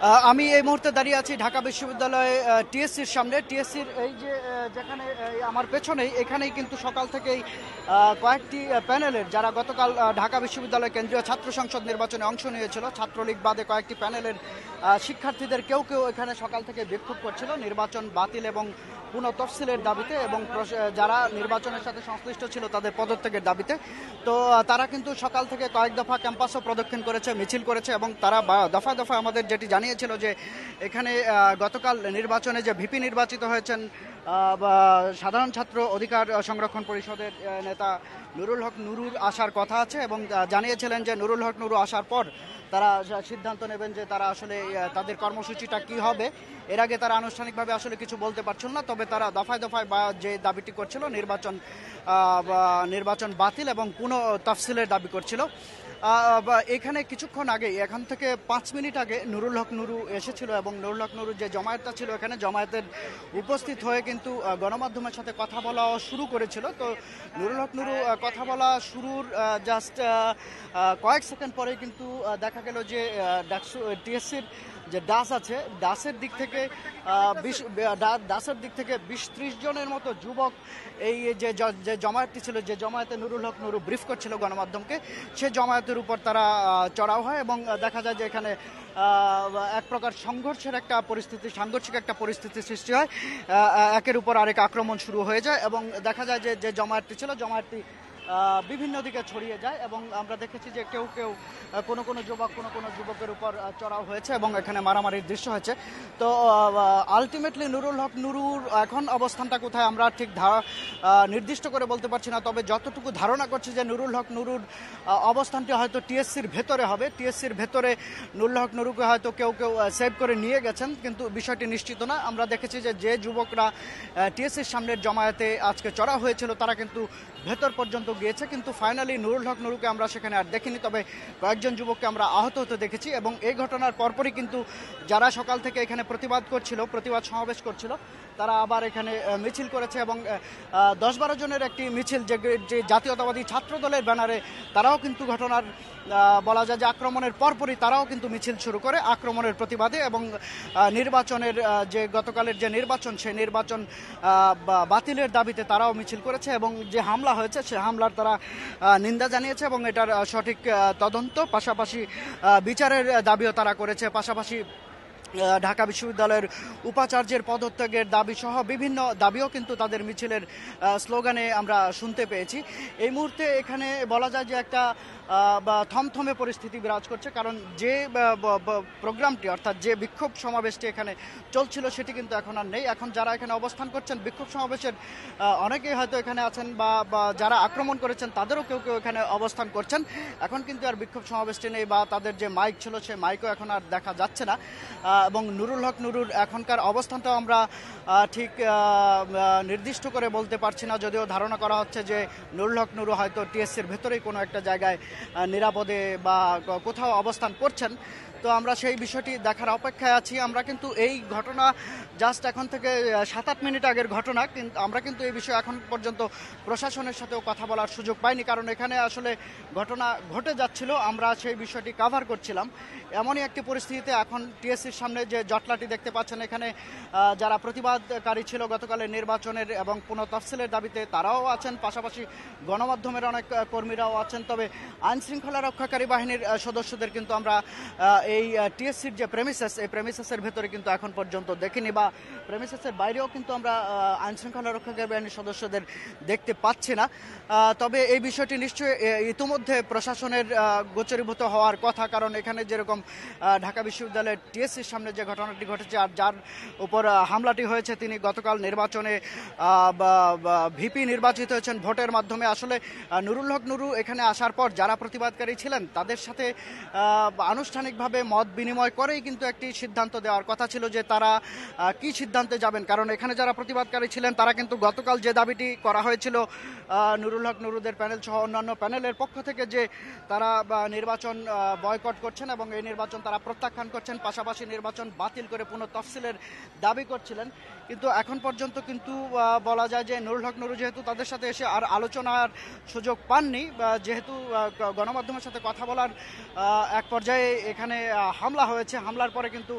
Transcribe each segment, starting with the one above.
আমি এই মুহূর্তে দাঁড়িয়ে আছি ঢাকা বিশ্ববিদ্যালয়ে টিএসসির সামনে। টিএসসির এই যে যেখানে আমার পেছনেই এখানেই কিন্তু সকাল থেকেই কয়েকটি প্যানেলের যারা গতকাল ঢাকা বিশ্ববিদ্যালয় কেন্দ্রীয় ছাত্র সংসদ নির্বাচনে অংশ নিয়েছিল, ছাত্রলীগ বাদে কয়েকটি প্যানেলের শিক্ষার্থীদের কেউ কেউ এখানে সকাল থেকে বিক্ষোভ করছিল নির্বাচন বাতিল এবং পুনঃ তফসিলের দাবিতে এবং যারা নির্বাচনের সাথে সংশ্লিষ্ট ছিল তাদের পদত্যাগের দাবিতে। তো তারা কিন্তু সকাল থেকে কয়েক দফা ক্যাম্পাসও প্রদক্ষিণ করেছে, মিছিল করেছে এবং তারা দফায় দফায় আমাদের যেটি জানিয়েছিল যে এখানে গতকাল নির্বাচনে যে ভিপি নির্বাচিত হয়েছেন সাধারণ ছাত্র অধিকার সংরক্ষণ পরিষদের নেতা নুরুল হক নুরুর আসার কথা আছে এবং জানিয়েছিলেন যে নুরুল হক নুরু আসার পর তারা সিদ্ধান্ত নেবেন যে তারা আসলে তাদের কর্মসূচিটা কি হবে। এর আগে তারা আনুষ্ঠানিকভাবে আসলে কিছু বলতে পারছিল না, তবে তারা দফায় দফায় যে দাবিটি করছিল নির্বাচন বাতিল এবং পুনঃ তফসিলের দাবি করছিল। এখানে কিছুক্ষণ আগে, এখান থেকে 5 মিনিট আগে নুরুল হক নুরু এসেছিল এবং নুরুল হক নুরুর যে জমায়েতটা ছিল এখানে জমায়েতের উপস্থিত হয়ে কিন্তু গণমাধ্যমের সাথে কথা বলা শুরু করেছিল। তো নুরুল হক নুরু কথা বলা শুরুর জাস্ট কয়েক সেকেন্ড পরে কিন্তু দেখা গেল যে টিএসসির যে ডাস আছে ডাসের দিক থেকে 20-30 জনের মতো যুবক এই যে জমায়েতটি ছিল, যে জমায়েতে নুরুল হক নুরু ব্রিফ করছিল গণমাধ্যমকে, সে জমায়েতের উপর তারা চড়াও হয় এবং দেখা যায় যে এখানে এক প্রকার সাংঘর্ষিক একটা পরিস্থিতি সৃষ্টি হয়। একের উপর আরেক আক্রমণ শুরু হয়ে যায় এবং দেখা যায় যে জমায়েতটি ছিল জমায়েতটি বিভিন্ন দিকে ছড়িয়ে যায় এবং আমরা দেখেছি যে কেউ কোনো যুবকের উপর চড়াও হয়েছে এবং এখানে মারামারির দৃশ্য হয়েছে। তো আলটিমেটলি নুরুল হক নুরুর এখন অবস্থানটা কোথায় আমরা ঠিক নির্দিষ্ট করে বলতে পারছি না, তবে যতটুকু ধারণা করছি যে নুরুল হক নুরুর অবস্থানটি হয়তো টিএসসির ভেতরে হবে। টিএসসির ভেতরে নুরুল হক নুরুকে হয়তো কেউ সেভ করে নিয়ে গেছেন, কিন্তু বিষয়টি নিশ্চিত না। আমরা দেখেছি যে যুবকরা টিএসসির সামনের জমায়েতে আজকে চড়া হয়েছিল তারা কিন্তু ভেতর পর্যন্ত গিয়েছে, কিন্তু ফাইনালি নুরুল হক নুরুকে আমরা সেখানে আর দেখিনি, তবে কয়েকজন যুবককে আমরা আহত হতে দেখেছি। এবং এই ঘটনার পরপরই কিন্তু যারা সকাল থেকে এখানে প্রতিবাদ সমাবেশ করছিল তারা আবার এখানে মিছিল করেছে এবং 10-12 জনের একটি মিছিল যে জাতীয়তাবাদী ছাত্র দলের ব্যানারে তারাও কিন্তু ঘটনার বলা যায় যে আক্রমণের পরপরই তারাও কিন্তু মিছিল শুরু করে আক্রমণের প্রতিবাদে এবং নির্বাচনের যে গতকালের যে নির্বাচন সেই নির্বাচন বাতিলের দাবিতে তারাও মিছিল করেছে এবং যে হামলা হয়েছে সে হামলার তারা নিন্দা জানিয়েছে এবং এটার সঠিক তদন্ত পাশাপাশি বিচারের দাবিও তারা করেছে। পাশাপাশি ঢাকা বিশ্ববিদ্যালয়ের উপাচার্যের পদত্যাগের দাবি সহ বিভিন্ন দাবিও কিন্তু তাদের মিছিলের স্লোগানে আমরা শুনতে পেয়েছি। এই মুহূর্তে এখানে বলা যায় যে একটা থমথমে পরিস্থিতি বিরাজ করছে, কারণ যে প্রোগ্রামটি অর্থাৎ যে বিক্ষোভ সমাবেশটি এখানে চলছিল সেটি কিন্তু এখন আর নেই। এখন যারা এখানে অবস্থান করছেন বিক্ষোভ সমাবেশের অনেকেই হয়তো এখানে আছেন বা যারা আক্রমণ করেছেন তাদেরও কেউ এখানে অবস্থান করছেন। এখন কিন্তু আর বিক্ষোভ সমাবেশটি নেই বা তাদের যে মাইক ছিল সেই মাইকও এখন আর দেখা যাচ্ছে না এবং নুরুল হক নুরুর এখনকার অবস্থানটাও আমরা ঠিক নির্দিষ্ট করে বলতে পারছি না, যদিও ধারণা করা হচ্ছে যে নুরুল হক নুরু হয়তো টিএসসির ভেতরেই কোনো একটা জায়গায় নিরাপদে বা কোথাও অবস্থান করছেন। তো আমরা সেই বিষয়টি দেখার অপেক্ষায় আছি। আমরা কিন্তু এই ঘটনা জাস্ট এখন থেকে 7-8 মিনিট আগের ঘটনা, কিন্তু আমরা কিন্তু এই বিষয়ে এখন পর্যন্ত প্রশাসনের সাথেও কথা বলার সুযোগ পাইনি, কারণ এখানে আসলে ঘটনা ঘটে যাচ্ছিল, আমরা সেই বিষয়টি কাভার করছিলাম। এমনই একটি পরিস্থিতিতে এখন টিএসসির সামনে যে জটলাটি দেখতে পাচ্ছেন, এখানে যারা প্রতিবাদকারী ছিল গতকালের নির্বাচনের এবং পুনঃ তফসিলের দাবিতে তারাও আছেন, পাশাপাশি গণমাধ্যমের অনেক কর্মীরাও আছেন। তবে আইন শৃঙ্খলা রক্ষাকারী বাহিনীর সদস্যদের কিন্তু আমরা এই টিএসসির যে এই প্রেমিসেসের ভেতরে কিন্তু এখন পর্যন্ত দেখিনি, বা প্রেমিসেসের বাইরেও কিন্তু আমরা আইন শৃঙ্খলা রক্ষাকারী বাহিনীর সদস্যদের দেখতে পাচ্ছি না। তবে এই বিষয়টি নিশ্চয়ই ইতিমধ্যে প্রশাসনের গোচরীভূত হওয়ার কথা, কারণ এখানে যেরকম ঢাকা বিশ্ববিদ্যালয়ের টিএসসির সামনে যে ঘটনাটি ঘটেছে আর যার উপর হামলাটি হয়েছে তিনি গতকাল নির্বাচনে ভিপি নির্বাচিত হয়েছেন ভোটের মাধ্যমে। আসলে নুরুল হক নুরু এখানে আসার পর যারা প্রতিবাদকারী ছিলেন তাদের সাথে আনুষ্ঠানিকভাবে মত বিনিময় করেই কিন্তু একটি সিদ্ধান্ত দেওয়ার কথা ছিল যে তারা কি সিদ্ধান্তে যাবেন, কারণ এখানে যারা প্রতিবাদকারী ছিলেন তারা কিন্তু গতকাল যে দাবিটি করা হয়েছিল নুরুল হক নুরুদের প্যানেল সহ অন্যান্য প্যানেলের পক্ষ থেকে যে তারা নির্বাচন বয়কট করছেন এবং এই নির্বাচন তারা প্রত্যাখ্যান করছেন, পাশাপাশি নির্বাচন বাতিল করে পুনঃ তফসিলের দাবি করছিলেন। কিন্তু এখন পর্যন্ত কিন্তু বলা যায় যে নুরুল হক নুরু যেহেতু তাদের সাথে এসে আর আলোচনার সুযোগ পাননি, যেহেতু গণমাধ্যমের সাথে কথা বলার এক পর্যায়ে এখানে হামলা হয়েছে। হামলার পরে কিন্তু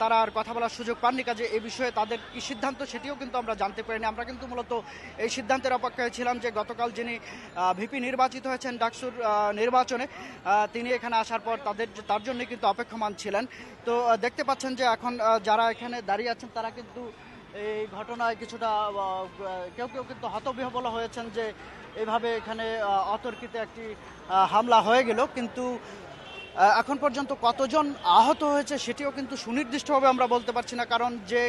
তারা আর কথা বলার সুযোগ পাননি, কাজে এই বিষয়ে তাদের কি সিদ্ধান্ত সেটিও কিন্তু আমরা জানতে পারিনি। আমরা কিন্তু মূলত এই সিদ্ধান্তের অপেক্ষায় ছিলাম যে গতকাল যিনি ভিপি নির্বাচিত হয়েছেন ডাকসুর নির্বাচনে, তিনি এখানে আসার পর তার জন্য কিন্তু অপেক্ষমান ছিলেন। তো দেখতে পাচ্ছেন যে এখন যারা এখানে দাঁড়িয়ে আছেন তারা কিন্তু এই ঘটনায় কিছুটা কেউ কেউ কিন্তু হতবিহ্বল হয়েছেন যে এইভাবে এখানে অতর্কিত একটি হামলা হয়ে গেল। কিন্তু এখন পর্যন্ত কতজন আহত হয়েছে সেটিও কিন্তু সুনির্দিষ্টভাবে আমরা বলতে পারছি না, কারণ যে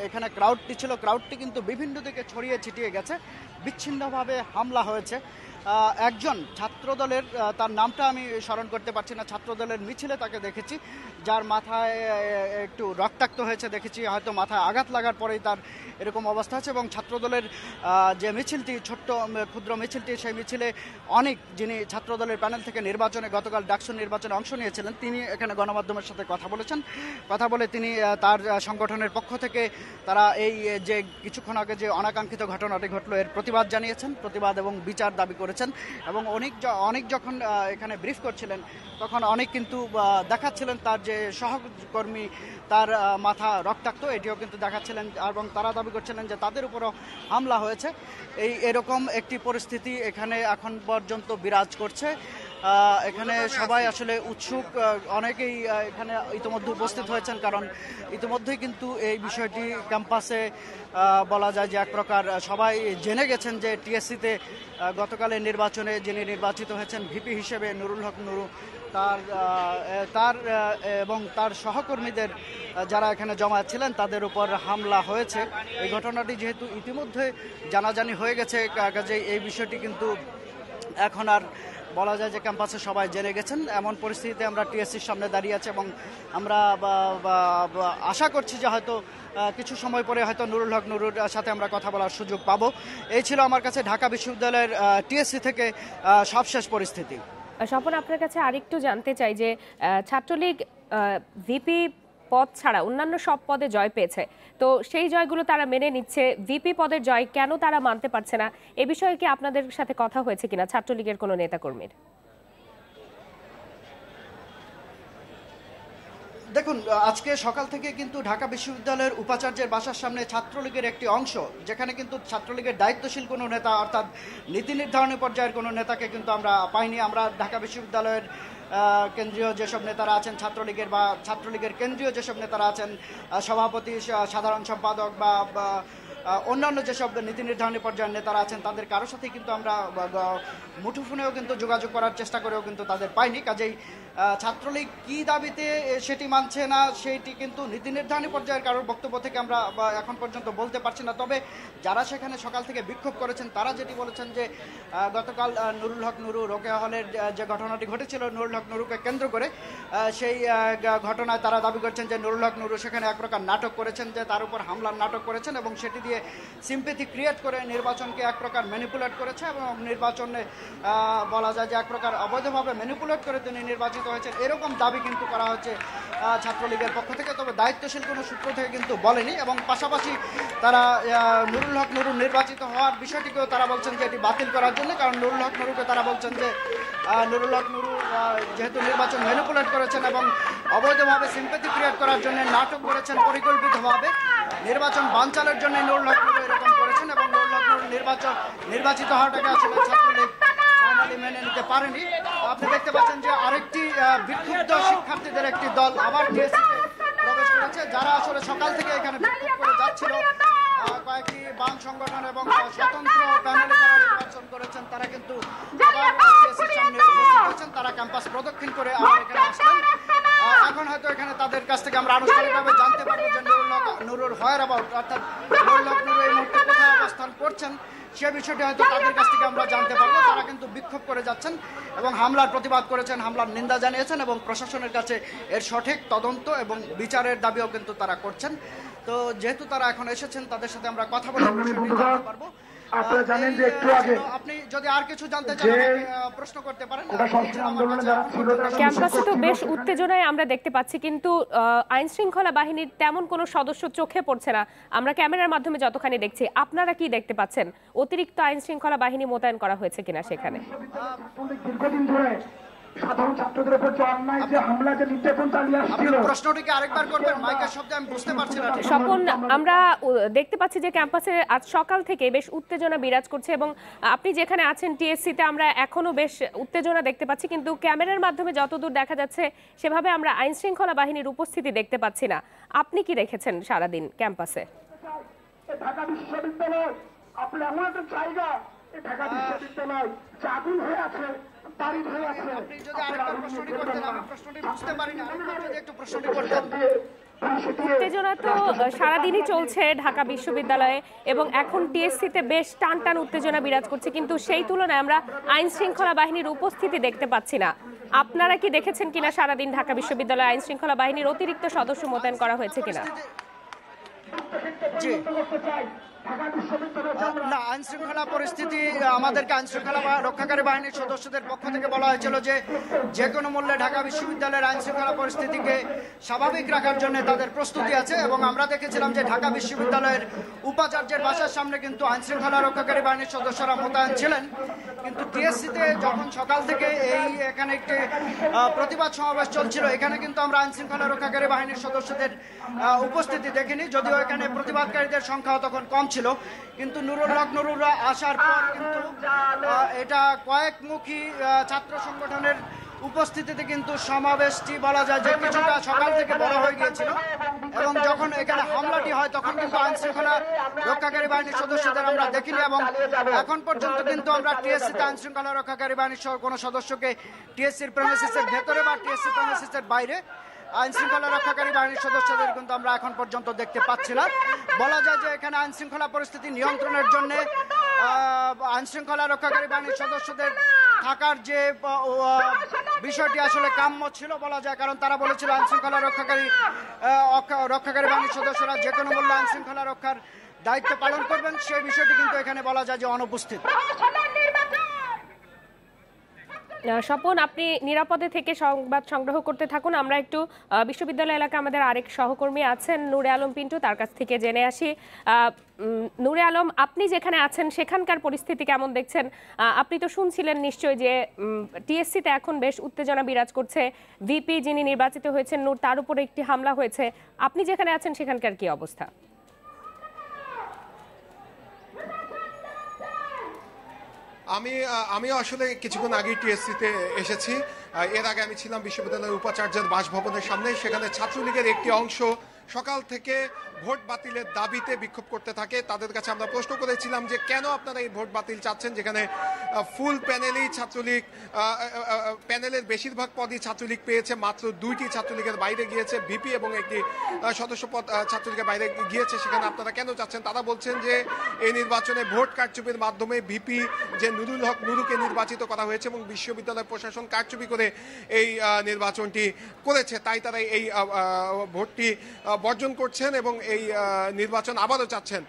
এখানে ক্রাউডটি ছিল ক্রাউডটি কিন্তু বিভিন্ন দিকে ছড়িয়ে ছিটিয়ে গেছে, বিচ্ছিন্নভাবে হামলা হয়েছে। একজন ছাত্রদলের, তার নামটা আমি স্মরণ করতে পারছি না, ছাত্রদলের মিছিলে তাকে দেখেছি, যার মাথায় একটু রক্তাক্ত হয়েছে দেখেছি, হয়তো মাথায় আঘাত লাগার পরেই তার এরকম অবস্থা আছে। এবং ছাত্রদলের যে মিছিলটি, ছোট্ট ক্ষুদ্র মিছিলটি, সেই মিছিলে যিনি ছাত্রদলের প্যানেল থেকে গতকাল ডাকসু নির্বাচনে অংশ নিয়েছিলেন, তিনি এখানে গণমাধ্যমের সাথে কথা বলেছেন। কথা বলে তিনি তার সংগঠনের পক্ষ থেকে তারা এই যে কিছুক্ষণ আগে যে অনাকাঙ্ক্ষিত ঘটনাটি ঘটলো এর প্রতিবাদ জানিয়েছেন, প্রতিবাদ এবং বিচার দাবি করেছেন। এবং অনেক যখন এখানে ব্রিফ করছিলেন তখন অনেক কিন্তু দেখাচ্ছিলেন তার যে সহকর্মী, তার মাথা রক্তাক্ত, এটিও কিন্তু দেখাচ্ছিলেন। এবং তারা দাবি করছিলেন যে তাদের উপরও হামলা হয়েছে। এরকম একটি পরিস্থিতি এখানে এখন পর্যন্ত বিরাজ করছে। এখানে সবাই আসলে উৎসুক, অনেকেই এখানে ইতিমধ্যে উপস্থিত হয়েছেন, কারণ ইতিমধ্যেই কিন্তু এই বিষয়টি ক্যাম্পাসে বলা যায় যে এক প্রকার সবাই জেনে গেছেন যে টিএসসিতে গতকালের নির্বাচনে যিনি নির্বাচিত হয়েছেন ভিপি হিসেবে নুরুল হক নুরু, তার এবং তার সহকর্মীদের যারা এখানে জমায়েত ছিলেন তাদের উপর হামলা হয়েছে। এই ঘটনাটি যেহেতু ইতিমধ্যে জানাজানি হয়ে গেছে, কাজে এই বিষয়টি কিন্তু এখন আর বলা যায় যে ক্যাম্পাসে সবাই জেনে গেছেন। এমন পরিস্থিতিতে আমরা টিএসসির সামনে দাঁড়িয়ে আছি এবং আমরা আশা করছি যে হয়তো কিছু সময় পরে হয়তো নুরুল হক নুরুর সাথে আমরা কথা বলার সুযোগ পাবো। এই ছিল আমার কাছে ঢাকা বিশ্ববিদ্যালয়ের টিএসসি থেকে সবশেষ পরিস্থিতি। স্বপন, আপনার কাছে আরেকটু জানতে চাই যে ছাত্রলীগ ভিপি পদ ছাড়া অন্যান্য সব পদে জয় পেয়েছে, তো সেই জয়গুলো তারা মেনে নিচ্ছে, ভিপি পদের জয় কেন তারা মানতে পারছে না, এ বিষয়ে কি আপনাদের সাথে কথা হয়েছে কিনা ছাত্রলীগের কোনো নেতাকর্মীর? দেখুন, আজকে সকাল থেকে কিন্তু ঢাকা বিশ্ববিদ্যালয়ের উপাচার্যের বাসার সামনে ছাত্রলীগের একটি অংশ, যেখানে কিন্তু ছাত্রলীগের দায়িত্বশীল কোনো নেতা অর্থাৎ নীতি নির্ধারণী পর্যায়ের কোনো নেতাকে কিন্তু আমরা পাইনি। আমরা ঢাকা বিশ্ববিদ্যালয়ের কেন্দ্রীয় যেসব নেতারা আছেন ছাত্রলীগের, বা ছাত্রলীগের কেন্দ্রীয় যেসব নেতারা আছেন, সভাপতি, সাধারণ সম্পাদক বা অন্যান্য যেসব নীতি নির্ধারণী পর্যায়ের নেতারা আছেন, তাদের কারোর সাথেই কিন্তু আমরা মুঠোফোনেও কিন্তু যোগাযোগ করার চেষ্টা করেও কিন্তু তাদের পাইনি। কাজেই ছাত্রলীগ কী দাবিতে সেটি মানছে না সেটি কিন্তু নীতি নির্ধারণী পর্যায়ের কারোর বক্তব্য থেকে আমরা এখন পর্যন্ত বলতে পারছি না। তবে যারা সেখানে সকাল থেকে বিক্ষোভ করেছেন তারা যেটি বলেছেন যে গতকাল নুরুল হক নুরু রোকেয়া হলের যে ঘটনাটি ঘটেছিল নুরুল হক নুরুকে কেন্দ্র করে, সেই ঘটনায় তারা দাবি করছেন যে নুরুল হক নুরু সেখানে এক প্রকার নাটক করেছেন, যে তার উপর হামলার নাটক করেছেন এবং সেটি দিয়ে সিম্পেথি ক্রিয়েট করে নির্বাচনকে এক প্রকার ম্যানিপুলেট করেছে এবং নির্বাচনে বলা যায় যে এক প্রকার অবৈধভাবে ম্যানিপুলেট করে তিনি নির্বাচিত হয়েছেন, এরকম দাবি কিন্তু করা হচ্ছে ছাত্রলীগের পক্ষ থেকে। তবে দায়িত্বশীল কোনো সূত্র থেকে কিন্তু বলেনি। এবং পাশাপাশি তারা নুরুল হক নুরু নির্বাচিত হওয়ার বিষয়টিকেও তারা বলছেন যে এটি বাতিল করার জন্য, কারণ নুরুল হক নুরুকে তারা বলছেন যে নুরুল হক নুরু যেহেতু নির্বাচন ম্যানিপুলেট করেছেন এবং অবৈধভাবে সিম্পেথি ক্রিয়েট করার জন্য নাটক করেছেন পরিকল্পিতভাবে, নির্বাচন বানচালের জন্য নুরুল হক নুরু এরকম করেছেন এবং নুরুল হক নুরু নির্বাচিত হওয়াটাকে আসলে ছাত্রলীগ ফাইনালি মেনে নিতে পারেনি। আপনি দেখতে পাচ্ছেন যে আরেকটি বিক্ষুব্ধ শিক্ষার্থীদের একটি দল আবার টিএসসিতে প্রবেশ করেছে, যারা আসলে সকাল থেকে এখানে বিক্ষোভ করে যাচ্ছিল। কয়েকটি বাম সংগঠন এবং স্বতন্ত্র প্যানেলে যারা নির্বাচন করেছেন তারা কিন্তু আবার টিএসসির সামনে উপস্থিত হয়েছেন, তারা ক্যাম্পাস প্রদক্ষিণ করে আবার এখানে আসলেন। এখন হয়তো এখানে তাদের কাছ থেকে আমরা আনুষ্ঠানিকভাবে জানতে পারবো যে নুরুল হোয়ার অ্যাবাউট, অর্থাৎ নুরুল হক নুরু এই মুহূর্তে কোথায় অবস্থান করছেন সে বিষয়টি হয়তো তাদের কাছ থেকে আমরা জানতে পারবো। তারা কিন্তু বিক্ষোভ করে যাচ্ছেন এবং হামলার প্রতিবাদ করেছেন, হামলার নিন্দা জানিয়েছেন এবং প্রশাসনের কাছে এর সঠিক তদন্ত এবং বিচারের দাবিও কিন্তু তারা করছেন। তো যেহেতু তারা এখন এসেছেন তাদের সাথে আমরা কথা বলে বিষয়টি জানতে পারবো। আপনারা জানেন যে একটু আগে আপনি যদি আর কিছু জানতে চান আমাকে প্রশ্ন করতে পারেন। আন্দোলনে যারা ছিল ক্যাম্পাসে তো বেশ উত্তেজনায় আমরা দেখতে পাচ্ছি, কিন্তু আইন শৃঙ্খলা বাহিনীর তেমন কোনো সদস্য চোখে পড়ছে না আমরা ক্যামেরার মাধ্যমে যতখানি দেখছি। আপনারা কি দেখতে পাচ্ছেন? অতিরিক্ত আইন শৃঙ্খলা বাহিনী মোতায়েন করা হয়েছে কিনা সেখানে? দীর্ঘদিন ধরে সাধারণ ছাত্রদের উপর যে অন্যায় যে হামলা যে নির্যাতন চালিয়ে আসছিল। প্রশ্নটিকে আরেকবার করবেন, মাইকের শব্দে আমি বুঝতে পারছি না। স্বপন, আমরা দেখতে পাচ্ছি যে ক্যাম্পাসে আজ সকাল থেকে বেশ উত্তেজনা বিরাজ করছে এবং আপনি যেখানে আছেন টিএসসিতে আমরা এখনো বেশ উত্তেজনা দেখতে পাচ্ছি, কিন্তু ক্যামেরার মাধ্যমে যতদূর দেখা যাচ্ছে সেভাবে আমরা আইন শৃঙ্খলা বাহিনীর উপস্থিতি দেখতে পাচ্ছি না। আপনি কি দেখেছেন সারাদিন ক্যাম্পাসে? ঢাকা বিশ্ববিদ্যালয় আপনি এমন একটা জায়গা, ঢাকা বিশ্ববিদ্যালয় যে আগুন হয়ে আছে, তারিখ হয়ে আছে। আপনি যদি আরেকবার প্রশ্নটি করতেন, আমি প্রশ্নটি বুঝতে পারি না, যদি একটু প্রশ্নটি করতেন। উত্তেজনা তো সারাদিনই চলছে ঢাকা বিশ্ববিদ্যালয়ে এবং এখন টিএসসিতে বেশ টান টান উত্তেজনা বিরাজ করছে, কিন্তু সেই তুলনায় আমরা আইন শৃঙ্খলা বাহিনীর উপস্থিতি দেখতে পাচ্ছি না। আপনারা কি দেখেছেন কিনা সারাদিন ঢাকা বিশ্ববিদ্যালয়ে আইন শৃঙ্খলা বাহিনীর অতিরিক্ত সদস্য মোতায়েন করা হয়েছে কিনা? না, আইন শৃঙ্খলা পরিস্থিতি আমাদেরকে আইন শৃঙ্খলা রক্ষাকারী বাহিনীর সদস্যদের পক্ষ থেকে বলা হয়েছিল যে কোনো মূল্যে ঢাকা বিশ্ববিদ্যালয়ের আইন শৃঙ্খলা পরিস্থিতিকে স্বাভাবিক রাখার জন্য তাদের প্রস্তুতি আছে। এবং আমরা দেখেছিলাম যে ঢাকা বিশ্ববিদ্যালয়ের উপাচার্যের বাসার সামনে কিন্তু আইন শৃঙ্খলা রক্ষাকারী বাহিনীর সদস্যরা মোতায়েন ছিলেন। কিন্তু টিএসসিতে যখন সকাল থেকে এখানে একটি প্রতিবাদ সমাবেশ চলছিল, এখানে কিন্তু আমরা আইন শৃঙ্খলা রক্ষাকারী বাহিনীর সদস্যদের উপস্থিতি দেখিনি, যদিও এখানে প্রতিবাদকারীদের সংখ্যাও তখন কম ছিল। কিন্তু নুরুলরা আসার পর কিন্তু এটা কয়েকমুখী ছাত্র সংগঠনের উপস্থিতিতে কিন্তু সমাবেশটি বলা যায় যে কিছুটা সকাল থেকে বড় হয়ে গিয়েছিল। এবং যখন এখানে হামলাটি হয় তখন কিন্তু আইন শৃঙ্খলা রক্ষাকারী বাহিনীর সদস্যদের আমরা দেখিনি। এবং এখন পর্যন্ত কিন্তু আমরা টিএসসিতে আইন শৃঙ্খলা রক্ষাকারী বাহিনীর কোনো সদস্যকে টিএসসির প্রেমিসিসের ভেতরে বা টিএসসি প্রেমিসিসের বাইরে আইন শৃঙ্খলা রক্ষাকারী বাহিনীর সদস্যদের কিন্তু আমরা এখন পর্যন্ত দেখতে পাচ্ছি না। বলা যায় যে এখানে আইন শৃঙ্খলা পরিস্থিতি নিয়ন্ত্রণের জন্য আইন শৃঙ্খলা রক্ষাকারী বাহিনীর সদস্যদের থাকার যে বিষয়টি আসলে কাম্য ছিল বলা যায়, কারণ তারা বলেছিল আইন শৃঙ্খলা রক্ষাকারী বাহিনীর সদস্যরা যে কোনো মূল্যে আইন শৃঙ্খলা রক্ষার দায়িত্ব পালন করবেন। সেই বিষয়টি কিন্তু এখানে বলা যায় যে অনুপস্থিত। স্বপন, আপনি নিরাপদে থেকে সংবাদ সংগ্রহ করতে থাকুন। আমরা একটু বিশ্ববিদ্যালয় এলাকায় আমাদের আরেক সহকর্মী আছেন নূরে আলম পিন্টু, তার কাছ থেকে জেনে আসি। নূরে আলম, আপনি যেখানে আছেন সেখানকার পরিস্থিতি কেমন দেখছেন? আপনি তো শুনছিলেন নিশ্চয়ই যে টিএসসিতে এখন বেশ উত্তেজনা বিরাজ করছে, ভিপি যিনি নির্বাচিত হয়েছেন নূর, তার উপরে একটি হামলা হয়েছে। আপনি যেখানে আছেন সেখানকার কি অবস্থা? আমি আসলে কিছুক্ষণ আগে টিএসসিতে এসেছি। এর আগে আমি ছিলাম বিশ্ববিদ্যালয়ের উপাচার্যের বাসভবনের সামনে। সেখানে ছাত্রলীগের একটি অংশ সকাল থেকে ভোট বাতিলের দাবিতে বিক্ষোভ করতে থাকে। তাদের কাছে আমরা প্রশ্ন করেছিলাম যে কেন আপনারা এই ভোট বাতিল চাচ্ছেন, যেখানে ফুল প্যানেলেই ছাত্রলীগ, প্যানেলের বেশিরভাগ পদই ছাত্রলীগ পেয়েছে, মাত্র 2টি ছাত্রলীগের বাইরে গিয়েছে, ভিপি এবং একটি সদস্য পদ ছাত্রলীগের বাইরে গিয়েছে। সেখানে আপনারা কেন চাচ্ছেন? তারা বলছেন যে এই নির্বাচনে ভোট কারচুপির মাধ্যমে ভিপি যে নুরুল হক নুরুকে নির্বাচিত করা হয়েছে এবং বিশ্ববিদ্যালয় প্রশাসন কারচুপি করে এই নির্বাচনটি করেছে, তাই তারা এই ভোটটি বর্জন করছেন এবং এই নির্বাচন আবারও চাচ্ছেন।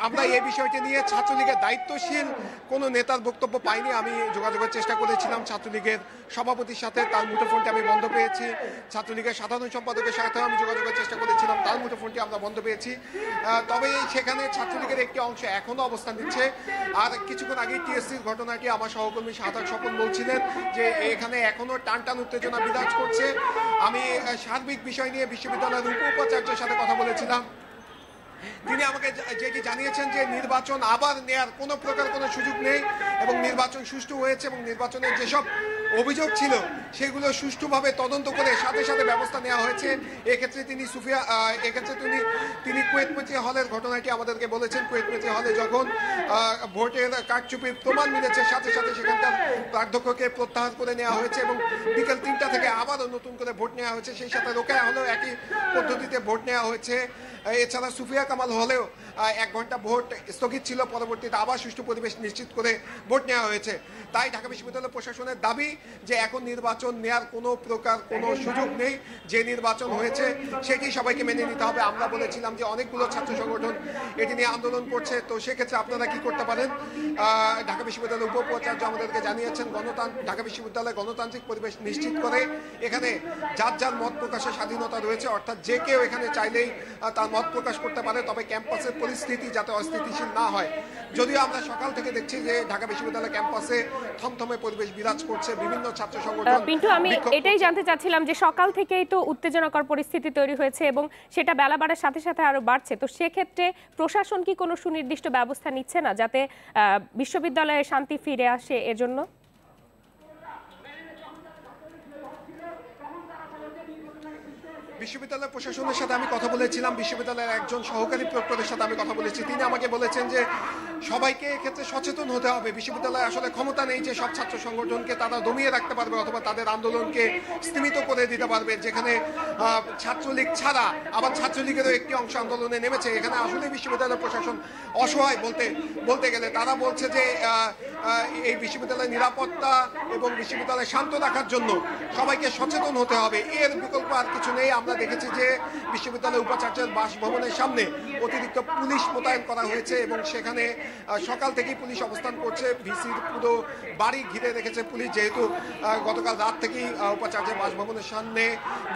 আমরা এই বিষয়টি নিয়ে ছাত্রলীগের দায়িত্বশীল কোনো নেতার বক্তব্য পাইনি। আমি যোগাযোগের চেষ্টা করেছিলাম ছাত্রলীগের সভাপতির সাথে, তার মুঠোফোনটি আমি বন্ধ পেয়েছি। ছাত্রলীগের সাধারণ সম্পাদকের সাথে আমি যোগাযোগের চেষ্টা করেছিলাম, তার মুঠোফোনটি আমরা বন্ধ পেয়েছি। তবে সেখানে ছাত্রলীগের একটি অংশ এখনো অবস্থান নিচ্ছে। আর কিছুক্ষণ আগে টিএসসির ঘটনাটি আমার সহকর্মী শাহাদাত স্বপন বলছিলেন যে এখানে এখনো টান টান উত্তেজনা বিরাজ করছে। আমি সার্বিক বিষয় নিয়ে বিশ্ববিদ্যালয়ের উপাচার্যের সাথে কথা বলেছিলাম। তিনি আমাকে যেটি জানিয়েছেন যে নির্বাচন আবার নেয়ার কোনো প্রকার কোনো সুযোগ নেই এবং নির্বাচন সুষ্ঠু হয়েছে এবং নির্বাচনের যেসব অভিযোগ ছিল সেগুলো সুষ্ঠুভাবে তদন্ত করে সাথে সাথে ব্যবস্থা নেওয়া হয়েছে। এক্ষেত্রে তিনি কুয়েত মেট্রি হলের ঘটনাটি আমাদেরকে বলেছেন। কুয়েত মেট্রি হলে যখন ভোটের কারচুপির প্রমাণ মিলেছে সাথে সাথে সেখানকার প্রার্থক্যকে প্রত্যাহার করে নেওয়া হয়েছে এবং বিকেল 3টা থেকে আবারও নতুন করে ভোট নেওয়া হয়েছে। সেই সাথে রোকেয়া হলেও একই পদ্ধতিতে ভোট নেওয়া হয়েছে। এছাড়া সুফিয়া কামাল হলেও 1 ঘন্টা ভোট স্থগিত ছিল, পরবর্তীতে আবার সুষ্ঠু পরিবেশ নিশ্চিত করে ভোট নেওয়া হয়েছে। তাই ঢাকা বিশ্ববিদ্যালয় প্রশাসনের দাবি যে এখন নির্বাচন নেওয়ার কোনো প্রকার কোনো সুযোগ নেই, যে নির্বাচন হয়েছে সেটি সবাইকে মেনে নিতে হবে। আমরা বলেছিলাম যে অনেকগুলো ছাত্র সংগঠন এটি নিয়ে আন্দোলন করছে, তো সেক্ষেত্রে আপনারা কি করতে পারেন। ঢাকা বিশ্ববিদ্যালয়ের উপাচার্য আমাদেরকে জানিয়েছেন ঢাকা বিশ্ববিদ্যালয়ে গণতান্ত্রিক পরিবেশ নিশ্চিত করে এখানে যার যার মত প্রকাশের স্বাধীনতা রয়েছে, অর্থাৎ যে কেউ এখানে চাইলেই তার মত প্রকাশ করতে পারে, তবে ক্যাম্পাসের পরিস্থিতি যাতে অস্থিতিশীল না হয়। যদিও আমরা সকাল থেকে দেখছি যে ঢাকা বিশ্ববিদ্যালয় ক্যাম্পাসে থমথমে পরিবেশ বিরাজ করছে, বিভিন্ন ছাত্র সংগঠন। পিন্টু, আমি এটাই জানতে চাচ্ছিলাম যে সকাল থেকেই তো উত্তেজনাকর পরিস্থিতি তৈরি হয়েছে এবং সেটা বেলা বাড়ার সাথে সাথে আরো বাড়ছে, তো সেক্ষেত্রে প্রশাসন কি কোনো সুনির্দিষ্ট ব্যবস্থা নিচ্ছে না যাতে বিশ্ববিদ্যালয়ে শান্তি ফিরে আসে এজন্য? বিশ্ববিদ্যালয় প্রশাসনের সাথে আমি কথা বলেছিলাম, বিশ্ববিদ্যালয়ের একজন সহকারী প্রক্টরের সাথে আমি কথা বলেছি। তিনি আমাকে বলেছেন যে সবাইকে এক্ষেত্রে সচেতন হতে হবে। বিশ্ববিদ্যালয়ে আসলে ক্ষমতা নেই যে সব ছাত্র সংগঠনকে তারা দমিয়ে রাখতে পারবে অথবা তাদের আন্দোলনকে স্তীমিত করে দিতে পারবে। যেখানে ছাত্রলীগ ছাড়া আবার ছাত্রলীগেরও একটি অংশ আন্দোলনে নেমেছে, এখানে আসলে বিশ্ববিদ্যালয় প্রশাসন অসহায় বলতে গেলে। তারা বলছে যে এই বিশ্ববিদ্যালয়ের নিরাপত্তা এবং বিশ্ববিদ্যালয় শান্ত রাখার জন্য সবাইকে সচেতন হতে হবে, এর বিকল্প আর কিছু নেই। আমরা দেখেছি যে বিশ্ববিদ্যালয় উপাচার্যের বাসভবনের সামনে অতিরিক্ত পুলিশ মোতায়েন করা হয়েছে এবং সেখানে সকাল থেকেই পুলিশ অবস্থান করছে। ভিসির পুরো বাড়ি ঘিরে রেখেছে পুলিশ, যেহেতু গতকাল রাত থেকেই উপাচার্যের বাসভবনের সামনে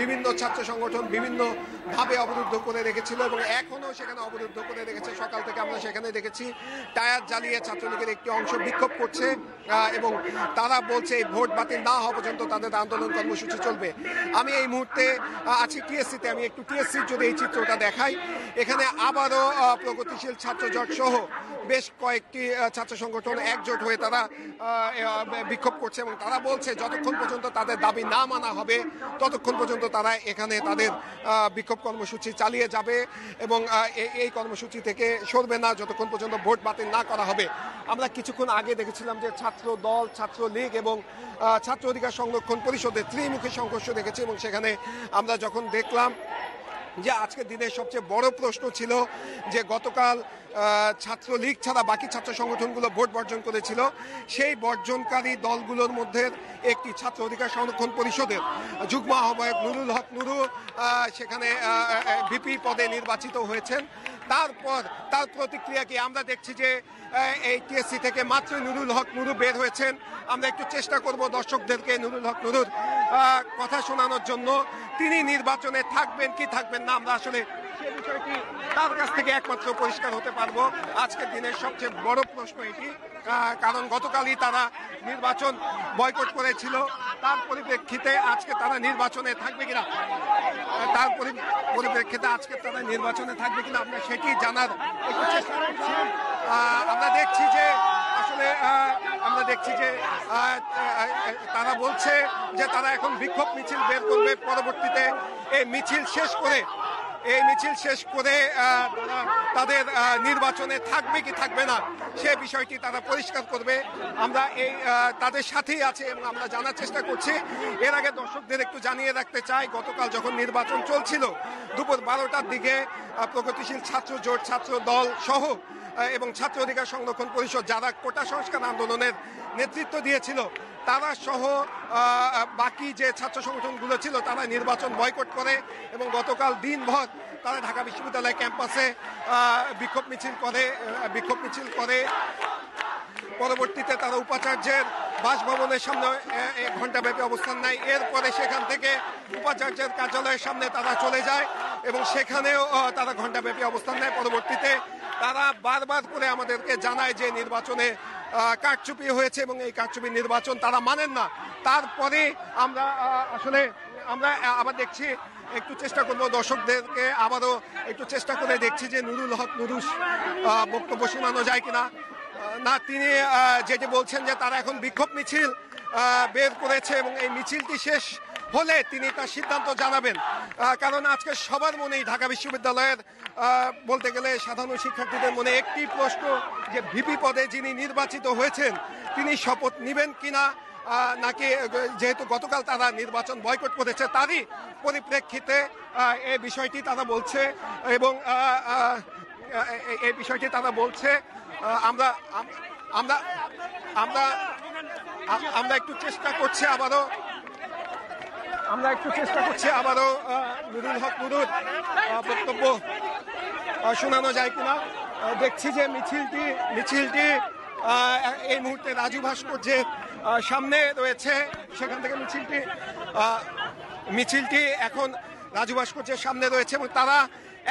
বিভিন্ন ছাত্র সংগঠন বিভিন্নভাবে অবরুদ্ধ করে রেখেছিল এবং এখনও সেখানে অবরুদ্ধ করে রেখেছে। সকাল থেকে আমরা সেখানে দেখেছি টায়ার জ্বালিয়ে ছাত্রলীগের একটি অংশ বিক্ষোভ করছে এবং তারা বলছে এই ভোট বাতিল না হওয়া পর্যন্ত তাদের আন্দোলন কর্মসূচি চলবে। আমি এই মুহূর্তে আছি টিএসসিতে, আমি একটু টিএসসির যদি এই চিত্রটা দেখাই, এখানে আবারও প্রগতিশীল ছাত্র জোট সহ বেশ কয়েকটি ছাত্র সংগঠন একজোট হয়ে তারা বিক্ষোভ করছে এবং তারা বলছে যতক্ষণ পর্যন্ত তাদের দাবি না মানা হবে ততক্ষণ পর্যন্ত তারা এখানে তাদের বিক্ষোভ কর্মসূচি চালিয়ে যাবে এবং এই কর্মসূচি থেকে সরবে না যতক্ষণ পর্যন্ত ভোট বাতিল না করা হবে। আমরা কিছুক্ষণ আগে দেখেছিলাম যে ছাত্র দল, ছাত্রলীগ এবং ছাত্র অধিকার সংরক্ষণ পরিষদের ত্রিমুখী সংঘর্ষ দেখেছি এবং সেখানে আমরা যখন দেখলাম যে আজকের দিনের সবচেয়ে বড় প্রশ্ন ছিল যে গতকাল ছাত্রলীগ ছাড়া বাকি ছাত্র সংগঠনগুলো ভোট বর্জন করেছিল, সেই বর্জনকারী দলগুলোর মধ্যে একটি ছাত্র অধিকার সংরক্ষণ পরিষদের যুগ্ম আহ্বায়ক নুরুল হক নুরু সেখানে ভিপি পদে নির্বাচিত হয়েছেন। তারপর তার প্রতিক্রিয়া কি আমরা দেখছি যে এই টিএসসি থেকে মাত্র নুরুল হক নুরু বের হয়েছেন। আমরা একটু চেষ্টা করব দর্শকদেরকে নুরুল হক নুরুর কথা শোনানোর জন্য। তিনি নির্বাচনে থাকবেন কি থাকবেন না, আমরা আসলে সে বিষয়টি তার কাছ থেকে একমাত্র পরিষ্কার হতে পারবো। আজকের দিনের সবচেয়ে বড় প্রশ্ন এটি, কারণ গতকালই তারা নির্বাচন বয়কট করেছিল, তার পরিপ্রেক্ষিতে আজকে তারা নির্বাচনে থাকবে কিনা, আমরা সেটি জানার একটু চেষ্টা করছি। আমরা দেখছি যে আসলে তারা বলছে যে তারা এখন বিক্ষোভ মিছিল বের করবে, পরবর্তীতে এই মিছিল শেষ করে তাদের নির্বাচনে থাকবে কি থাকবে না সে বিষয়টি তারা পরিষ্কার করবে। আমরা তাদের সাথেই আছে এবং আমরা জানার চেষ্টা করছি। এর আগে দর্শকদের একটু জানিয়ে রাখতে চাই, গতকাল যখন নির্বাচন চলছিল দুপুর 12টার দিকে প্রগতিশীল ছাত্র জোট, ছাত্র দল সহ এবং ছাত্র অধিকার সংরক্ষণ পরিষদ যারা কোটা সংস্কার আন্দোলনের নেতৃত্ব দিয়েছিল তারা সহ বাকি যে ছাত্র সংগঠনগুলো ছিল তারা নির্বাচন বয়কট করে এবং গতকাল দিনভর তারা ঢাকা বিশ্ববিদ্যালয় ক্যাম্পাসে বিক্ষোভ মিছিল করে। পরবর্তীতে তারা উপাচার্যের বাসভবনের সামনে 1 ঘন্টাব্যাপী অবস্থান নেয়। এরপরে সেখান থেকে উপাচার্যের কার্যালয়ের সামনে তারা চলে যায় এবং সেখানেও তারা ঘন্টাব্যাপী অবস্থান নেয়। পরবর্তীতে তারা বারবার করে আমাদেরকে জানায় যে নির্বাচনে কারচুপি হয়েছে এবং এই কারচুপি নির্বাচন তারা মানেন না। তারপরে আমরা আবার দেখছি, একটু চেষ্টা করবো দর্শকদেরকে আবারও একটু চেষ্টা করে দেখছি যে নুরুল হক নুরুস বক্তব্য শোনানো যায় কিনা। না, তিনি যেটি বলছেন যে তারা এখন বিক্ষোভ মিছিল বের করেছে এবং এই মিছিলটি শেষ হলে তিনি তার সিদ্ধান্ত জানাবেন। কারণ আজকে সবার মনেই ঢাকা বিশ্ববিদ্যালয়ের বলতে গেলে সাধারণ শিক্ষার্থীদের মনে একটি প্রশ্ন যে ভিপি পদে যিনি নির্বাচিত হয়েছেন তিনি শপথ নেবেন কিনা, নাকি যেহেতু গতকাল তারা নির্বাচন বয়কট করেছে তারই পরিপ্রেক্ষিতে এই বিষয়টি তারা বলছে এবং এই বিষয়টি তারা বলছে। আমরা আমরা আমরা আমরা একটু চেষ্টা করছি আবারও নুরুল হক নুরুর বক্তব্য শোনানো যায় কিনা। দেখছি যে মিছিলটি এই মুহূর্তে রাজু ভাস্কর্যের সামনে রয়েছে, সেখান থেকে মিছিলটি এখন রাজু ভাস্কর্যের সামনে রয়েছে এবং তারা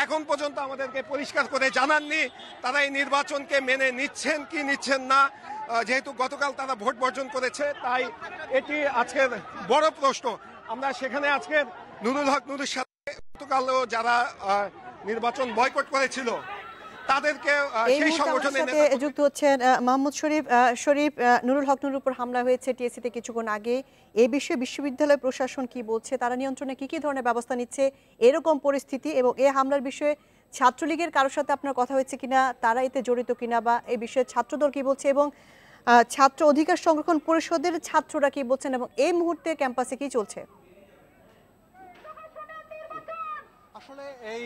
এখন পর্যন্ত আমাদেরকে পরিষ্কার করে জানাননি তারা এই নির্বাচনকে মেনে নিচ্ছেন কি নিচ্ছেন না। যেহেতু গতকাল তারা ভোট বর্জন করেছে তাই এটি আজকের বড় প্রশ্ন। আমরা সেখানে আজকের নুরুল হক নুরুর সাথে গতকালও যারা নির্বাচন বয়কট করেছিল তাদেরকে সেই সংগঠনের সাথে যুক্ত হচ্ছেন মোহাম্মদ শরীফ। নুরুল হক নুরুর উপর হামলা হয়েছে টিএসসিতে কিছুক্ষণ আগে, এই বিষয়ে বিশ্ববিদ্যালয় প্রশাসন কি বলছে, তারা নিয়ন্ত্রণে কি কি ধরনের ব্যবস্থা নিচ্ছে এরকম পরিস্থিতি, এবং এই হামলার বিষয়ে ছাত্রলীগের কারোর সাথে আপনার কথা হয়েছে কিনা, তারা এতে জড়িত কিনা, বা এই বিষয়ে ছাত্রদল কি বলছে এবং ছাত্র অধিকার সংরক্ষণ পরিষদের ছাত্ররা কি বলছেন, এবং এই মুহূর্তে ক্যাম্পাসে কি চলছে? আসলে এই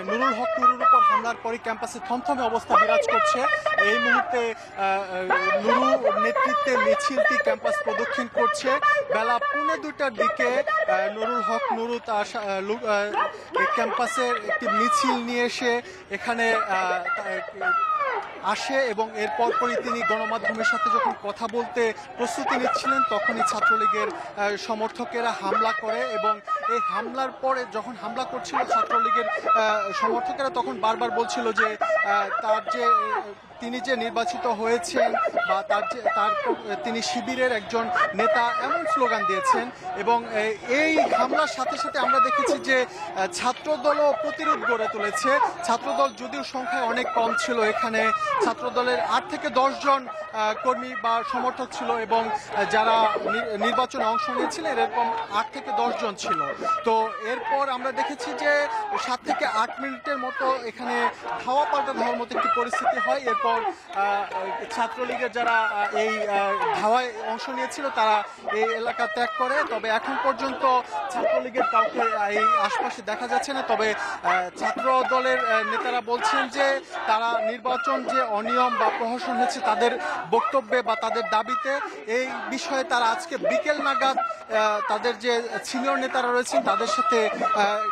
নুরুল হক নুরুর উপর হামলার পরে ক্যাম্পাসে থমথমে অবস্থা বিরাজ করছে। এই মুহূর্তে নুরু নেতৃত্বে মিছিলটি ক্যাম্পাস প্রদক্ষিণ করছে। বেলা 2:45টার দিকে নুরুল হক নুরু তার ক্যাম্পাসের একটি মিছিল নিয়ে এসে এখানে আসে এবং এর পরপরই তিনি গণমাধ্যমের সাথে যখন কথা বলতে প্রস্তুতি নিচ্ছিলেন তখনই ছাত্রলীগের সমর্থকেরা হামলা করে এবং এই হামলার পরে যখন হামলা করছিল ছাত্রলীগের সমর্থকেরা তখন বারবার বলছিল যে তিনি যে নির্বাচিত হয়েছেন বা তিনি শিবিরের একজন নেতা এমন স্লোগান দিয়েছেন। এবং এই হামলার সাথে সাথে আমরা দেখেছি যে ছাত্রদলও প্রতিরোধ গড়ে তুলেছে। ছাত্রদল যদিও সংখ্যায় অনেক কম ছিল, এখানে ছাত্রদলের 8 থেকে 10 জন কর্মী বা সমর্থক ছিল এবং যারা নির্বাচনে অংশ নিয়েছিলেন এরকম 8 থেকে 10 জন ছিল। তো এরপর আমরা দেখেছি যে 7 থেকে 8 মিনিটের মতো এখানে ধাওয়া পাল্টা ধাওয়ার মতো একটি পরিস্থিতি হয়। এরপর ছাত্রলীগের যারা এই ধাওয়ায় অংশ নিয়েছিল তারা এই এলাকা ত্যাগ করে। তবে এখন পর্যন্ত ছাত্রলীগের কাউকে এই আশপাশে দেখা যাচ্ছে না। তবে ছাত্র দলের নেতারা বলছেন যে তারা নির্বাচন যে অনিয়ম বা প্রহসন হয়েছে তাদের বক্তব্যে বা তাদের দাবিতে এই বিষয়ে তারা আজকে বিকেল নাগাদ তাদের যে সিনিয়র নেতারা রয়েছেন তাদের সাথে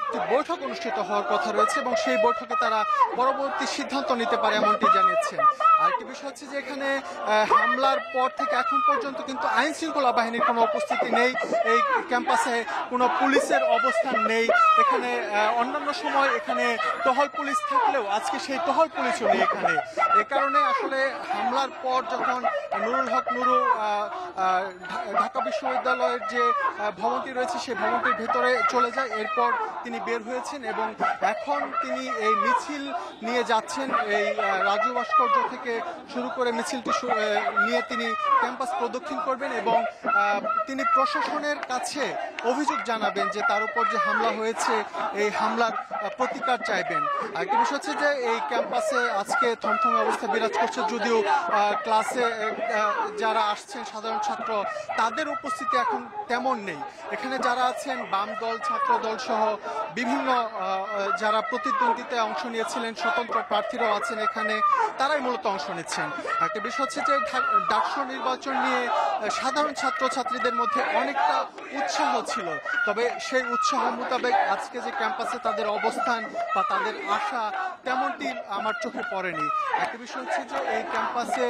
একটি বৈঠক অনুষ্ঠিত হওয়ার কথা রয়েছে এবং সেই বৈঠকে তারা পরবর্তী সিদ্ধান্ত নিতে পারে এমনটি জানিয়েছেন। আরেকটি বিষয় হচ্ছে যে এখানে হামলার পর থেকে এখন পর্যন্ত কিন্তু আইন শৃঙ্খলা বাহিনীর কোনো উপস্থিতি নেই, এই ক্যাম্পাসে কোনো পুলিশের অবস্থান নেই। এখানে অন্যান্য সময় এখানে টহল পুলিশ থাকলেও আজকে সেই টহল পুলিশও নেই এখানে। এ কারণে আসলে হামলার পর যখন নুরুল হক নুরু ঢাকা বিশ্ববিদ্যালয়ের যে ভবনটি রয়েছে সেই ভবনটির ভেতরে চলে যায়, এরপর তিনি বের হয়েছেন এবং এখন তিনি এই মিছিল নিয়ে যাচ্ছেন। এই রাজু ভাস্কর্য থেকে শুরু করে মিছিলটি নিয়ে তিনি ক্যাম্পাস প্রদক্ষিণ করবেন এবং তিনি প্রশাসনের কাছে অভিযোগ জানাবেন যে তার উপর যে হামলা হয়েছে এই হামলার প্রতিকার চাইবেন। আরেকটি বিষয় হচ্ছে যে এই ক্যাম্পাসে আজকে থমথমে অবস্থা বিরাজ করছে, যদিও ক্লাসে যারা আসছেন সাধারণ ছাত্র তাদের উপস্থিতি এখন তেমন নেই। এখানে যারা আছেন বাম দল ছাত্র দল সহ বিভিন্ন যারা প্রতিদ্বন্দ্বিতায় অংশ নিয়েছিলেন স্বতন্ত্র প্রার্থীরাও আছেন এখানে, তারাই মূলত অংশ নিচ্ছেন। একটা বিষয় হচ্ছে যে ডাকসু নির্বাচন নিয়ে সাধারণ ছাত্রছাত্রীদের মধ্যে অনেকটা উৎসাহ ছিল, তবে সেই উৎসাহ মোতাবেক আজকে যে ক্যাম্পাসে তাদের অবস্থান বা তাদের আশা তেমনটি আমার চোখে পড়েনি। একটা বিষয় হচ্ছে যে এই ক্যাম্পাসে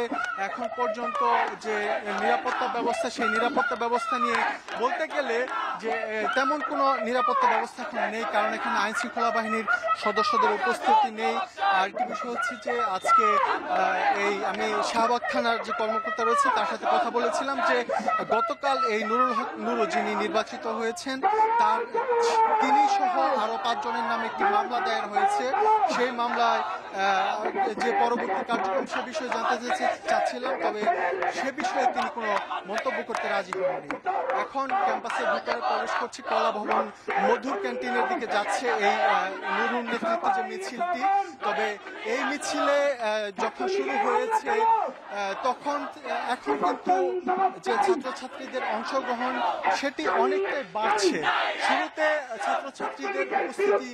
এখন পর্যন্ত যে নিরাপত্তা ব্যবস্থা সেই নিরাপত্তা ব্যবস্থা নিয়ে বলতে গেলে যে তেমন কোনো নিরাপত্তা ব্যবস্থা এখন নেই, কারণ এখানে আইন শৃঙ্খলা বাহিনীর সদস্যদের উপস্থিতি নেই। আর একটি বিষয় হচ্ছে যে আজকে আমি শাহবাগ থানার যে কর্মকর্তা রয়েছে তার সাথে কথা বলেছিলাম যে গতকাল এই নুরুল হক নুরু যিনি নির্বাচিত হয়েছেন তিনি সহ আরো 5 জনের নামে একটি মামলা দায়ের হয়েছে। সেই মামলায় যে পরবর্তী কার্যক্রম সে বিষয়ে জানতে চাচ্ছিলাম, তবে সে বিষয়ে তিনি কোনো মন্তব্য করতে রাজি হননি। এখন ক্যাম্পাসের ভিতরে প্রবেশ করছি। কলা ভবন মধুর ক্যান্টিনের দিকে যাচ্ছে এই নুরুর নেতৃত্বে যে মিছিলটি। তবে এই মিছিলে যখন শুরু হয়েছে তখন এখন কিন্তু যে ছাত্রছাত্রীদের অংশগ্রহণ সেটি অনেকটাই বাড়ছে। শুরুতে ছাত্রছাত্রীদের উপস্থিতি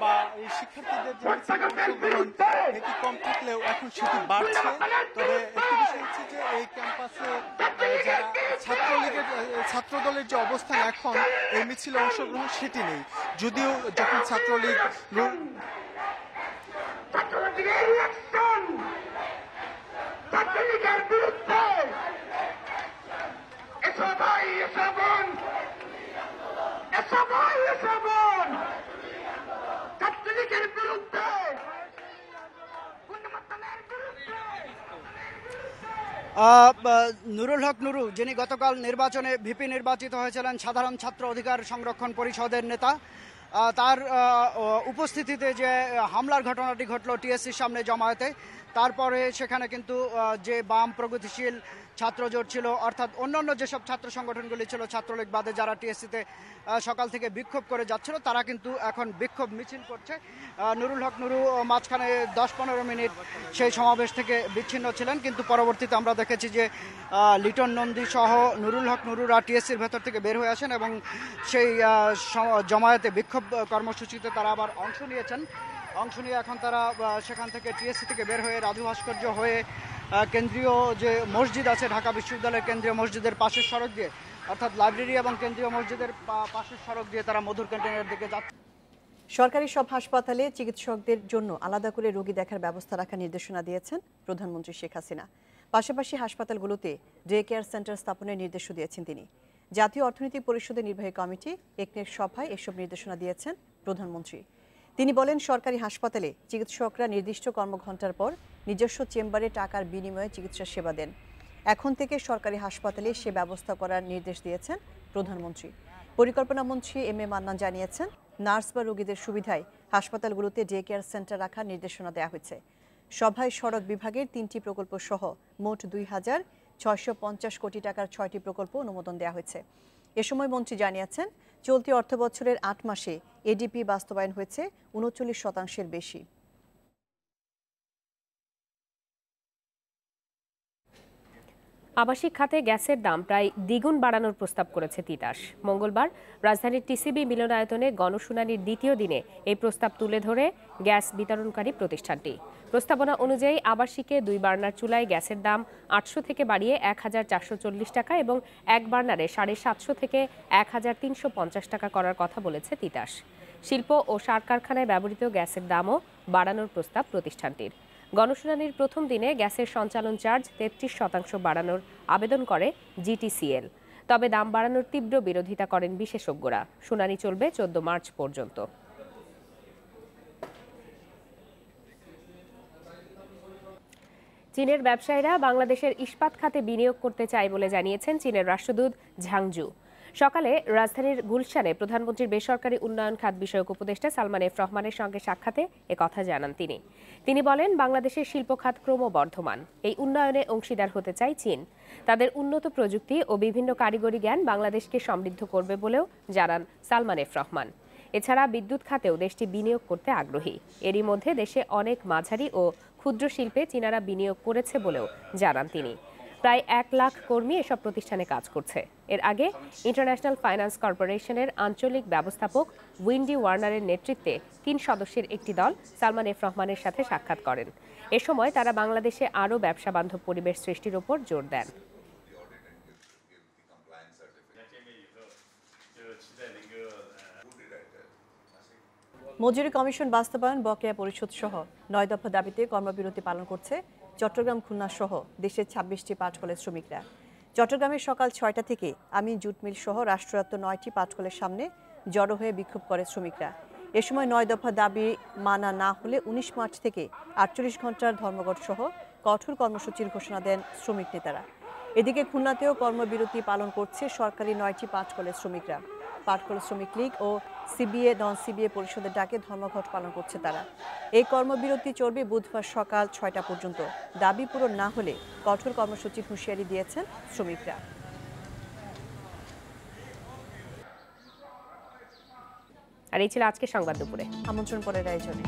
বা এই শিক্ষার্থীদের যে অংশগ্রহণ এটি কম থাকলেও এখন সেটি বাড়ছে। তবে একটি বিষয় হচ্ছে যে এই ক্যাম্পাসে যারা ছাত্রদলের যে অবস্থান এখন এই মিছিলে অংশগ্রহণ সেটি নেই। যদিও যখন ছাত্রলীগের বিরুদ্ধে ছাত্রলীগের বিরুদ্ধে নুরুল হক নুরু, যিনি গতকাল নির্বাচনে ভিপি নির্বাচিত হয়েছিলেন সাধারণ ছাত্র অধিকার সংরক্ষণ পরিষদের নেতা, তার উপস্থিতিতে যে হামলার ঘটনাটি ঘটলো টিএসসির সামনে জমায়েতে, তারপরে সেখানে কিন্তু যে বাম প্রগতিশীল ছাত্রজোট ছিল, অর্থাৎ অন্যান্য যেসব ছাত্র সংগঠনগুলি ছিল ছাত্রলীগ বাদে, যারা টিএসসিতে সকাল থেকে বিক্ষোভ করে যাচ্ছিল, তারা কিন্তু এখন বিক্ষোভ মিছিল করছে। নুরুল হক নুরু মাঝখানে 10-15 মিনিট সেই সমাবেশ থেকে বিচ্ছিন্ন ছিলেন, কিন্তু পরবর্তীতে আমরা দেখেছি যে লিটন নন্দী সহ নুরুল হক নুরুরা টিএসসির ভেতর থেকে বের হয়ে আসেন এবং সেই জমায়েতে বিক্ষোভ কর্মসূচিতে তারা আবার অংশ নিয়ে এখন তারা সেখান থেকে টিএসসি থেকে বের হয়ে রাজু ভাস্কর্য হয়ে কেন্দ্রীয় যে মসজিদ আছে ঢাকা বিশ্ববিদ্যালয়ের কেন্দ্রীয় মসজিদের পাশের সড়ক দিয়ে, অর্থাৎ লাইব্রেরি এবং কেন্দ্রীয় মসজিদের পাশের সড়ক দিয়ে তারা মধুর ক্যান্টিনের দিকে যাচ্ছে। সরকারি সব হাসপাতালে চিকিৎসকদের জন্য আলাদা করে রোগী দেখার ব্যবস্থা রাখার নির্দেশনা দিয়েছেন প্রধানমন্ত্রী শেখ হাসিনা। পাশাপাশি হাসপাতালগুলোতে ডে কেয়ার সেন্টার স্থাপনের নির্দেশও দিয়েছেন তিনি। জাতীয় অর্থনীতি পরিষদের নির্বাহী কমিটি একনেক সভায় এসব নির্দেশনা দিয়েছেন প্রধানমন্ত্রী। তিনি বলেন, সরকারি হাসপাতালে চিকিৎসকরা নির্দিষ্ট কর্মঘণ্টার পর নিজস্ব চেম্বারে টাকার বিনিময়ে চিকিৎসা সেবা দেন। এখন থেকে সরকারি হাসপাতালে সে ব্যবস্থা করার নির্দেশ দিয়েছেন প্রধানমন্ত্রী। পরিকল্পনা মন্ত্রী এম এ মান্নান জানিয়েছেন, নার্স বা রোগীদের সুবিধায় হাসপাতালগুলোতে ডে কেয়ার সেন্টার রাখার নির্দেশনা দেওয়া হয়েছে। সভায় সড়ক বিভাগের 3টি প্রকল্প সহ মোট 2,650 কোটি টাকার 6টি প্রকল্প অনুমোদন দেওয়া হয়েছে। এ সময় মন্ত্রী জানিয়েছেন, চলতি অর্থবছরের 8 মাসে এডিপি বাস্তবায়ন হয়েছে 39% বেশি। আবাসিক খাতে গ্যাসের দাম প্রায় দ্বিগুণ বাড়ানোর প্রস্তাব করেছে তিতাস। মঙ্গলবার রাজধানীর টিসিবি মিলনায়তনে গণশুনানির দ্বিতীয় দিনে এই প্রস্তাব তুলে ধরে গ্যাস বিতরণকারী প্রতিষ্ঠানটি। প্রস্তাবনা অনুযায়ী আবাসিকে 2 বার্নার চুলায় গ্যাসের দাম 800 থেকে বাড়িয়ে 1,440 টাকা এবং 1 বার্নারে 750 থেকে 1,350 টাকা করার কথা বলেছে তিতাস। শিল্প ও সার কারখানায় ব্যবহৃত গ্যাসের দামও বাড়ানোর প্রস্তাব প্রতিষ্ঠানটির। গণশুনানির প্রথম দিনে গ্যাসের সঞ্চালন চার্জ 33% বাড়ানোর আবেদন করে জিটিসিএল। তবে দাম বাড়ানোর তীব্র বিরোধিতা করেন বিশেষজ্ঞরা। শুনানি চলবে 14 মার্চ পর্যন্ত। চীনের ব্যবসায়ীরা বাংলাদেশের ইস্পাত খাতে বিনিয়োগ করতে চায় বলে জানিয়েছেন চীনের রাষ্ট্রদূত ঝাংজু। সকালে রাজধানীর গুলশানে প্রধানমন্ত্রীর বেসরকারি উন্নয়ন খাত বিষয়ক উপদেষ্টা সালমান এফ রহমানের সঙ্গে সাক্ষাতে একথা জানান তিনি বলেন, বাংলাদেশের শিল্প খাত ক্রমবর্ধমান। এই উন্নয়নে অংশীদার হতে চায় চীন। তাদের উন্নত প্রযুক্তি ও বিভিন্ন কারিগরি জ্ঞান বাংলাদেশকে সমৃদ্ধ করবে বলেও জানান সালমান এফ রহমান। এছাড়া বিদ্যুৎ খাতেও দেশটি বিনিয়োগ করতে আগ্রহী। এরই মধ্যে দেশে অনেক মাঝারি ও ক্ষুদ্র শিল্পে চীনারা বিনিয়োগ করেছে বলেও জানান তিনি। প্রায় 1 লাখ কর্মী এসব প্রতিষ্ঠানে কাজ করছে। এর আগে ইন্টারন্যাশনাল ফাইন্যান্স কর্পোরেশনের আঞ্চলিক ব্যবস্থাপক উইন্ডি ওয়ার্নারের নেতৃত্বে 3 সদস্যের একটি দল সালমান এফ রহমানের সাথে সাক্ষাৎ করেন। এ সময় তারা বাংলাদেশে আরও ব্যবসা বান্ধব পরিবেশ সৃষ্টির উপর জোর দেন। মজুরি কমিশন বাস্তবায়ন, বকেয়া পরিশোধ সহ 9 দফা দাবিতে কর্মবিরতি পালন করছে চট্টগ্রাম, খুলনা সহ দেশের 26টি পাট কলের শ্রমিকরা। চট্টগ্রামে সকাল 6টা থেকে আমিন জুট মিল সহ রাষ্ট্রায়ত্ত 9টি পাট কলের সামনে জড়ো হয়ে বিক্ষোভ করে শ্রমিকরা। এ সময় 9 দফা দাবি মানা না হলে 19 মার্চ থেকে 48 ঘন্টার ধর্মঘট সহ কঠোর কর্মসূচির ঘোষণা দেন শ্রমিক নেতারা। এদিকে খুলনাতেও কর্মবিরতি পালন করছে সরকারি 9টি পাট কলের শ্রমিকরা। পাটকল শ্রমিক লীগ ও সিবিএ নন সিবিএ পরিষদের ডাকে ধর্মঘট পালন করছে তারা। এই কর্মবিরতি চলবে বুধবার সকাল 6টা পর্যন্ত। দাবি পূরণ না হলে কঠোর কর্মসূচির হুঁশিয়ারি দিয়েছেন শ্রমিকরা। আর এই ছিল আজকের সংবাদ দুপুরে। আমন্ত্রণ পরের আয়োজনে।